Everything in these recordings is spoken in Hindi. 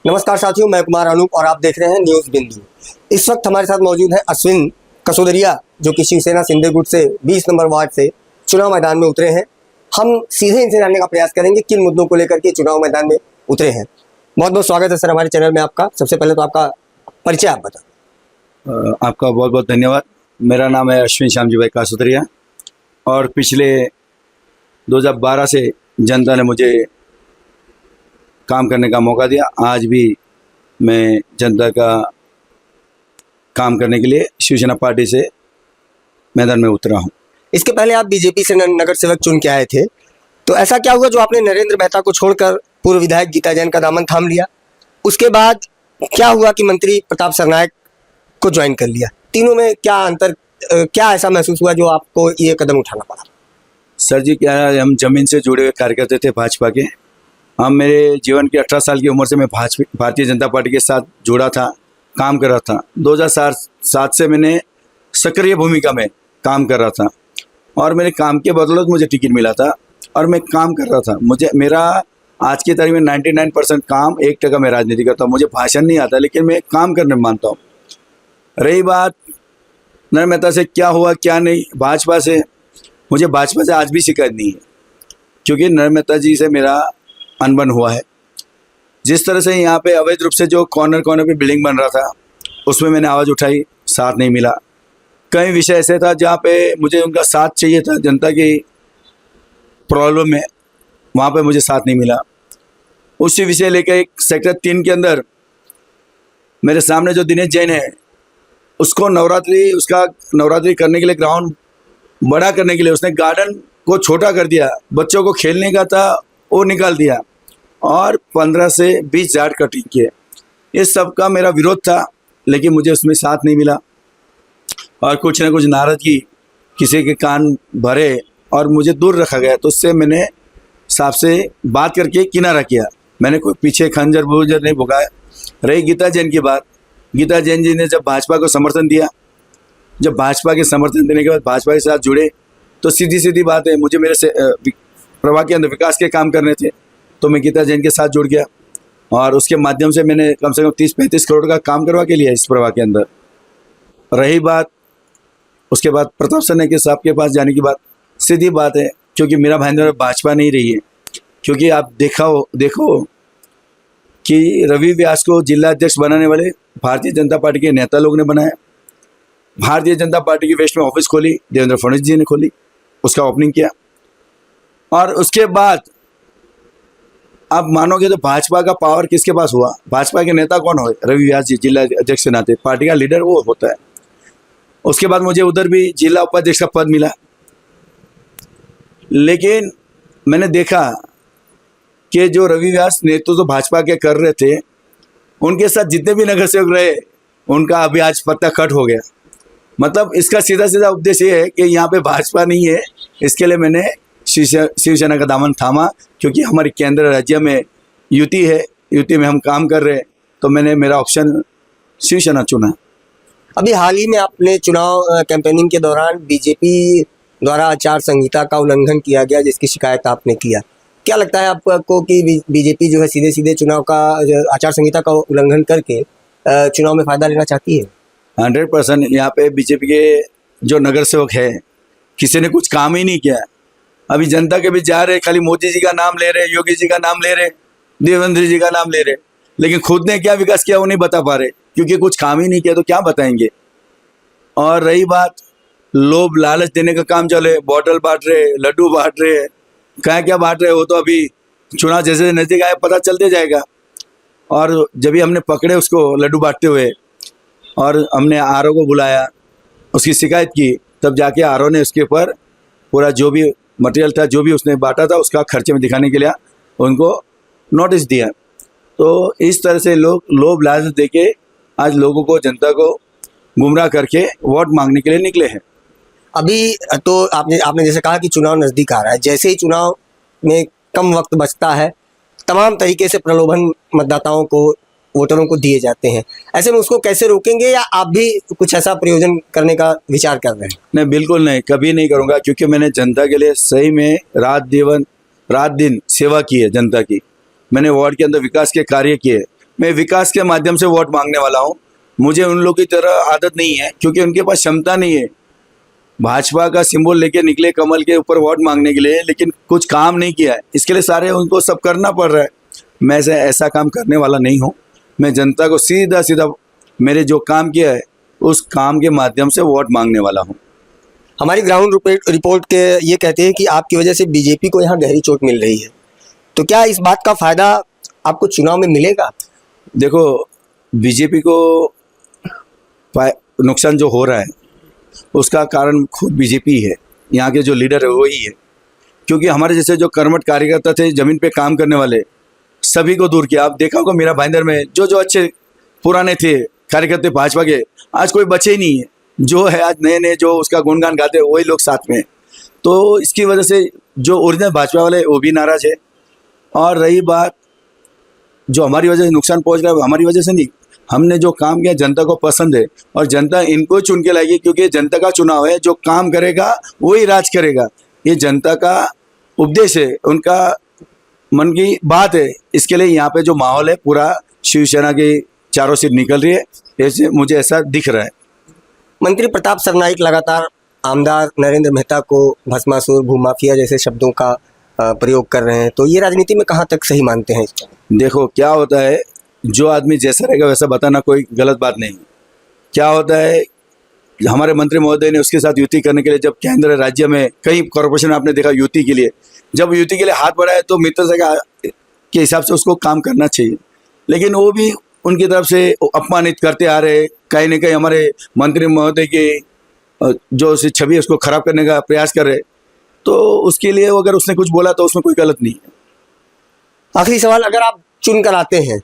नमस्कार साथियों, मैं कुमार अनूप और आप देख रहे हैं न्यूज़ बिंदु। इस वक्त हमारे साथ मौजूद है अश्विन कसोदरिया, जो कि शिवसेना सिंधे गुट से 20 नंबर वार्ड से चुनाव मैदान में उतरे हैं। हम सीधे इनसे जानने का प्रयास करेंगे किन मुद्दों को लेकर के चुनाव मैदान में उतरे हैं। बहुत बहुत स्वागत है सर हमारे चैनल में आपका। सबसे पहले तो आपका परिचय आप बताएं। आपका बहुत बहुत धन्यवाद। मेरा नाम है अश्विन श्यामजी भाई कासोदरिया और पिछले 2012 से जनता ने मुझे काम करने का मौका दिया। आज भी मैं जनता का काम करने के लिए शिवसेना पार्टी से मैदान में उतरा हूं। इसके पहले आप बीजेपी से नगर सेवक चुन के आए थे, तो ऐसा क्या हुआ जो आपने नरेंद्र मेहता को छोड़कर पूर्व विधायक गीता जैन का दामन थाम लिया? उसके बाद क्या हुआ कि मंत्री प्रताप सरनायक को ज्वाइन कर लिया? तीनों में क्या अंतर, क्या ऐसा महसूस हुआ जो आपको ये कदम उठाना पड़ा? सर जी, क्या है, हम जमीन से जुड़े हुए कार्यकर्ता थे भाजपा के। हम मेरे जीवन की 18 साल की उम्र से मैं भारतीय जनता पार्टी के साथ जुड़ा था, काम कर रहा था। 2007 से मैंने सक्रिय भूमिका में काम कर रहा था और मेरे काम के बदौलत मुझे टिकट मिला था और मैं काम कर रहा था। मेरा आज की तारीख में 99% काम, 1% मैं राजनीति करता हूँ। मुझे भाषण नहीं आता, लेकिन मैं काम करने में मानता हूँ। रही बात नरेंद्र मेहता से क्या हुआ क्या नहीं, भाजपा से मुझे भाजपा से आज भी शिकायत नहीं है, क्योंकि नरेंद्र मेहता जी से मेरा अनबन हुआ है। जिस तरह से यहाँ पे अवैध रूप से जो कॉर्नर पे बिल्डिंग बन रहा था, उसमें मैंने आवाज़ उठाई, साथ नहीं मिला। कई विषय ऐसे था जहाँ पे मुझे उनका साथ चाहिए था, जनता की प्रॉब्लम में, वहाँ पे मुझे साथ नहीं मिला। उसी विषय लेकर एक सेक्टर 3 के अंदर मेरे सामने जो दिनेश जैन है, उसका नवरात्रि करने के लिए, ग्राउंड बड़ा करने के लिए उसने गार्डन को छोटा कर दिया। बच्चों को खेलने का था वो निकाल दिया और 15 से 20 यार्ड कटिंग किए। इस सब का मेरा विरोध था, लेकिन मुझे उसमें साथ नहीं मिला और कुछ ना कुछ नाराजगी किसी के कान भरे और मुझे दूर रखा गया। तो उससे मैंने साहब से बात करके किनारा किया। मैंने कोई पीछे खंजर बुजर नहीं भुकाया। रही गीता जैन की बात, गीता जैन जी ने जब भाजपा को समर्थन दिया, जब भाजपा के समर्थन देने के बाद भाजपा के साथ जुड़े, तो सीधी बात है, मुझे मेरे से प्रभाग के अंदर विकास के काम करने थे, तो मैं गीता जैन के साथ जुड़ गया और उसके माध्यम से मैंने कम से कम 30-35 करोड़ का काम करवा के लिया इस प्रभाग के अंदर। रही बात उसके बाद प्रताप सरनायक के साहब के पास जाने की बात, सीधी बात है, क्योंकि मेरा भाईंद्र भाजपा नहीं रही है। क्योंकि आप देखो कि रवि व्यास को जिला अध्यक्ष बनाने वाले भारतीय जनता पार्टी के नेता लोग ने बनाया। भारतीय जनता पार्टी की वेस्ट में ऑफिस खोली, देवेंद्र फडणवीस जी ने खोली, उसका ओपनिंग किया और उसके बाद आप मानोगे तो भाजपा का पावर किसके पास हुआ? भाजपा के नेता कौन हुए? रवि व्यास जी, जिला अध्यक्ष के नाते पार्टी का लीडर वो होता है। उसके बाद मुझे उधर भी जिला उपाध्यक्ष का पद मिला, लेकिन मैंने देखा कि जो रवि व्यास नेतृत्व तो भाजपा के कर रहे थे, उनके साथ जितने भी नगर सेवक रहे, उनका अभी आज पत्ता कट हो गया। मतलब इसका सीधा उपदेश ये है कि यहाँ पे भाजपा नहीं है। इसके लिए मैंने शिवसेना का दामन थामा, क्योंकि हमारे केंद्र राज्य में युति है, युति में हम काम कर रहे हैं, तो मैंने मेरा ऑप्शन शिवसेना चुना। अभी हाल ही में आपने चुनाव कैंपेनिंग के दौरान बीजेपी द्वारा आचार संहिता का उल्लंघन किया गया, जिसकी शिकायत आपने किया। क्या लगता है आपको कि बीजेपी जो है सीधे चुनाव का आचार संहिता का उल्लंघन करके चुनाव में फायदा लेना चाहती है? 100% यहाँ पे बीजेपी के जो नगर सेवक है, किसी ने कुछ काम ही नहीं किया। अभी जनता के बीच जा रहे, खाली मोदी जी का नाम ले रहे, योगी जी का नाम ले रहे, देवेंद्र जी का नाम ले रहे, लेकिन खुद ने क्या विकास किया वो नहीं बता पा रहे, क्योंकि कुछ काम ही नहीं किया तो क्या बताएंगे। और रही बात लोभ लालच देने का काम चले, बॉटल बांट रहे, लड्डू बांट रहे, क्या बांट रहे, वो तो अभी चुनाव जैसे नजदीक आए पता चलते जाएगा। और जब भी हमने पकड़े उसको लड्डू बांटते हुए और हमने आरओ को बुलाया, उसकी शिकायत की, तब जाके आरओ ने उसके ऊपर पूरा जो भी मटेरियल था, जो भी उसने बांटा था, उसका खर्चे में दिखाने के लिए उनको नोटिस दिया। तो इस तरह से लोग लोभ लालच देके आज लोगों को, जनता को गुमराह करके वोट मांगने के लिए निकले हैं। अभी तो आपने जैसे कहा कि चुनाव नज़दीक आ रहा है, जैसे ही चुनाव में कम वक्त बचता है, तमाम तरीके से प्रलोभन मतदाताओं को, वोटरों को दिए जाते हैं। ऐसे में उसको कैसे रोकेंगे, या आप भी कुछ ऐसा प्रयोजन करने का विचार कर रहे हैं? नहीं, बिल्कुल नहीं, कभी नहीं करूँगा, क्योंकि मैंने जनता के लिए सही में रात दिन सेवा की है जनता की। मैंने वार्ड के अंदर विकास के कार्य किए, मैं विकास के माध्यम से वोट मांगने वाला हूँ। मुझे उन लोगों की तरह आदत नहीं है, क्योंकि उनके पास क्षमता नहीं है। भाजपा का सिंबल लेके निकले कमल के ऊपर वोट मांगने के लिए, लेकिन कुछ काम नहीं किया है। इसके लिए सारे उनको सब करना पड़ रहा है। मैं से ऐसा काम करने वाला नहीं हूँ। मैं जनता को सीधा सीधा मेरे जो काम किया है उस काम के माध्यम से वोट मांगने वाला हूँ। हमारी ग्राउंड रिपोर्ट के ये कहते हैं कि आपकी वजह से बीजेपी को यहाँ गहरी चोट मिल रही है, तो क्या इस बात का फायदा आपको चुनाव में मिलेगा? देखो, बीजेपी को नुकसान जो हो रहा है उसका कारण खुद बीजेपी है। यहाँ के जो लीडर है वही है, क्योंकि हमारे जैसे जो कर्मठ कार्यकर्ता थे, ज़मीन पे काम करने वाले, सभी को दूर किया। आप देखा होगा मेरा भाईंदर में जो अच्छे पुराने थे कार्यकर्ता भाजपा के, आज कोई बचे ही नहीं है। जो है आज नए नए जो उसका गुणगान गाते हैं वही लोग साथ में। तो इसकी वजह से जो ओरिजिनल भाजपा वाले वो भी नाराज़ है। और रही बात जो हमारी वजह से नुकसान पहुंच रहा है, हमारी वजह से नहीं। हमने जो काम किया जनता को पसंद है और जनता इनको चुन के लाएगी, क्योंकि जनता का चुनाव है। जो काम करेगा वही राज करेगा, ये जनता का उपदेश है, उनका मन की बात है। इसके लिए यहाँ पे जो माहौल है पूरा शिवसेना की चारों सीट निकल रही है, ऐसे मुझे ऐसा दिख रहा है। मंत्री प्रताप सरनाईक लगातार आमदार नरेंद्र मेहता को भस्मासुर, भूमाफिया जैसे शब्दों का प्रयोग कर रहे हैं, तो ये राजनीति में कहाँ तक सही मानते हैं इसको? देखो क्या होता है, जो आदमी जैसा रहेगा वैसा बताना कोई गलत बात नहीं। क्या होता है, हमारे मंत्री महोदय ने उसके साथ युति करने के लिए, जब केंद्र राज्य में कई कॉरपोरेशन आपने देखा युति के लिए, जब युति के लिए हाथ बढ़ाए तो मित्रता के हिसाब से उसको काम करना चाहिए। लेकिन वो भी उनकी तरफ से अपमानित करते आ रहे, कहीं ना कहीं हमारे मंत्री महोदय की जो छवि उसको खराब करने का प्रयास कर रहे। तो उसके लिए अगर उसने कुछ बोला तो उसमें कोई गलत नहीं है। आखिरी सवाल, अगर आप चुन कर आते हैं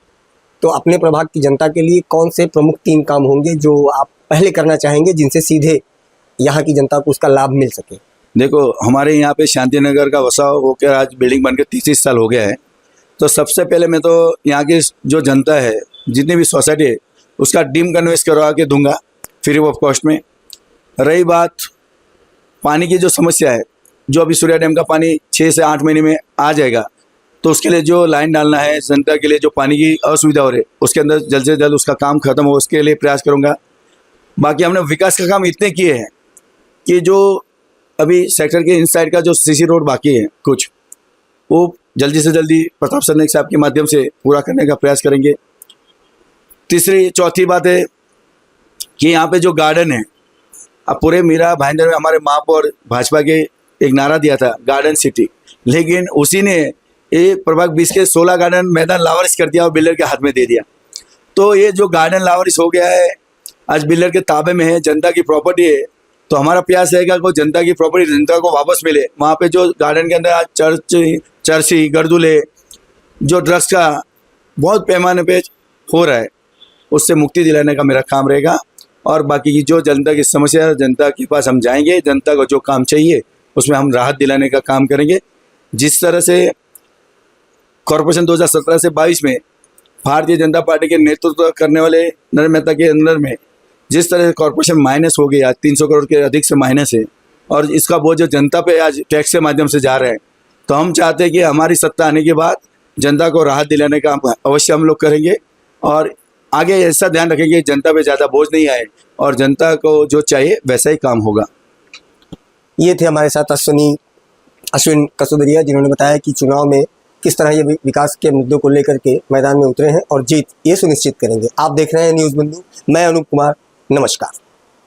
तो अपने प्रभाग की जनता के लिए कौन से प्रमुख 3 काम होंगे जो आप पहले करना चाहेंगे, जिनसे सीधे यहाँ की जनता को उसका लाभ मिल सके? देखो, हमारे यहाँ पे शांति नगर का वसाव होकर आज बिल्डिंग बनकर 30 साल हो गया है। तो सबसे पहले मैं तो यहाँ की जो जनता है, जितनी भी सोसाइटी है, उसका डीम कन्वेंस करवा के दूंगा फ्री ऑफ कॉस्ट में। रही बात पानी की जो समस्या है, जो अभी सूर्या डैम का पानी 6 से 8 महीने में आ जाएगा, तो उसके लिए जो लाइन डालना है जनता के लिए, जो पानी की असुविधा हो रही है, उसके अंदर जल्द से जल्द उसका काम खत्म हो, उसके लिए प्रयास करूँगा। बाकी हमने विकास का काम इतने किए हैं कि जो अभी सेक्टर के इनसाइड का जो सीसी रोड बाकी है कुछ, वो जल्दी से जल्दी प्रताप सरनाईक साहब के माध्यम से पूरा करने का प्रयास करेंगे। चौथी बात है कि यहाँ पे जो गार्डन है, अब पूरे मीरा भाईंदर में हमारे महापौर भाजपा के एक नारा दिया था गार्डन सिटी, लेकिन उसी ने ये प्रभाग 20 के 16 गार्डन मैदान लावारिस कर दिया और बिल्डर के हाथ में दे दिया। तो ये जो गार्डन लावारिस हो गया है, आज बिल्डर के ताबे में है, जनता की प्रॉपर्टी है। तो हमारा प्रयास रहेगा कि जनता की प्रॉपर्टी जनता को वापस मिले। वहाँ पे जो गार्डन के अंदर आज चर्ची गर्दुले, जो ड्रग्स का बहुत पैमाने पे हो रहा है, उससे मुक्ति दिलाने का मेरा काम रहेगा। और बाकी की जो जनता की समस्या है, जनता के पास हम जाएंगे, जनता को जो काम चाहिए उसमें हम राहत दिलाने का काम करेंगे। जिस तरह से कॉरपोरेशन 2017 से 22 में भारतीय जनता पार्टी के नेतृत्व करने वाले नरेंद्र मेहता के अंदर में जिस तरह से कॉरपोरेशन माइनस हो गया, 300 करोड़ के अधिक से माइनस है, और इसका बोझ जो जनता पे आज टैक्स के माध्यम से जा रहे हैं, तो हम चाहते हैं कि हमारी सत्ता आने के बाद जनता को राहत दिलाने का अवश्य हम लोग करेंगे। और आगे ऐसा ध्यान रखेंगे कि जनता पे ज़्यादा बोझ नहीं आए और जनता को जो चाहिए वैसा ही काम होगा। ये थे हमारे साथ अश्विन कसोदरिया, जिन्होंने बताया कि चुनाव में किस तरह ये विकास के मुद्दों को लेकर के मैदान में उतरे हैं और जीत ये सुनिश्चित करेंगे। आप देख रहे हैं न्यूज़ बिंदु, मैं अनूप कुमार, नमस्कार।